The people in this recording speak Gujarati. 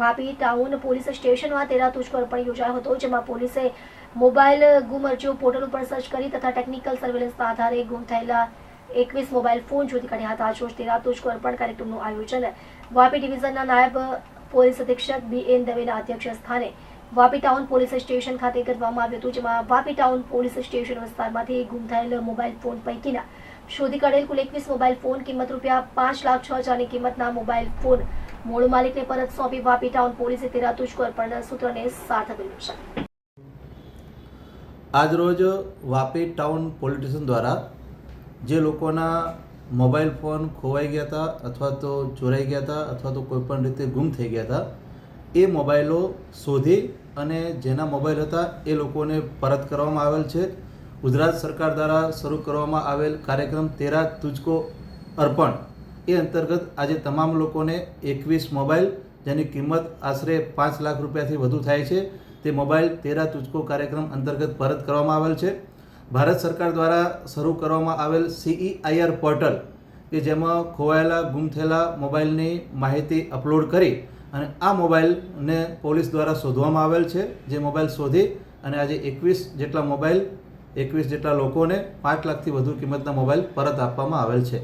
વાપી ટાઉન પોલીસ સ્ટેશનમાં 13 તુચકો અર્પણ યોજાયો હતો, જેમાં પોલીસે મોબાઈલ ગુમ અરજીઓ પોર્ટલ ઉપર સર્ચ કરી તથા ટેકનિકલ સર્વેલન્સના આધારે ગુમ થયેલા 21 મોબાઈલ ફોન શોધી કાઢ્યા હતા. આજરોજ 13 તુચકો અર્પણ કાર્યક્રમનું આયોજન વાપી ડિવિઝનના નાયબ પોલીસ અધિક્ષક BN દવેના અધ્યક્ષ સ્થાને વાપી ટાઉન પોલીસ સ્ટેશન ખાતે કરવામાં આવ્યું હતું, જેમાં વાપી ટાઉન પોલીસ સ્ટેશન વિસ્તારમાંથી ગુમ થયેલ મોબાઈલ ફોન પૈકીના શોધી કાઢેલ કુલ 21 મોબાઈલ ફોન કિંમત ₹5,06,000ની કિંમતના મોબાઈલ ફોન મૂળ માલિકને પરત સોંપી વાપી ટાઉન પોલીસે 13 તુચકો અર્પણના સૂત્રને સાર્થક કર્યું છે. આજરોજ વાપી ટાઉન પોલીસ સ્ટેશન દ્વારા જે લોકોના મોબાઈલ ફોન ખોવાઈ ગયા હતા અથવા તો ચોરાઈ ગયા હતા અથવા તો કોઈપણ રીતે ગુમ થઈ ગયા હતા, એ મોબાઈલો શોધી અને જેના મોબાઈલ હતા એ લોકોને પરત કરવામાં આવેલ છે. ગુજરાત સરકાર દ્વારા શરૂ કરવામાં આવેલ કાર્યક્રમ 13 તુચકો અર્પણ એ અંતર્ગત આજે તમામ લોકોને 21 મોબાઈલ જેની કિંમત આશરે 5 લાખ રૂપિયાથી વધુ થાય છે તે મોબાઈલ 13 તુચકો કાર્યક્રમ અંતર્ગત પરત કરવામાં આવેલ છે. ભારત સરકાર દ્વારા શરૂ કરવામાં આવેલ CEIR પોર્ટલ કે જેમાં ખોવાયેલા ગુમ થયેલા મોબાઈલની માહિતી અપલોડ કરી અને આ મોબાઈલને પોલીસ દ્વારા શોધવામાં આવેલ છે. જે મોબાઈલ શોધી અને આજે 21 જેટલા લોકોને 5 લાખથી વધુ કિંમતના મોબાઈલ પરત આપવામાં આવેલ છે.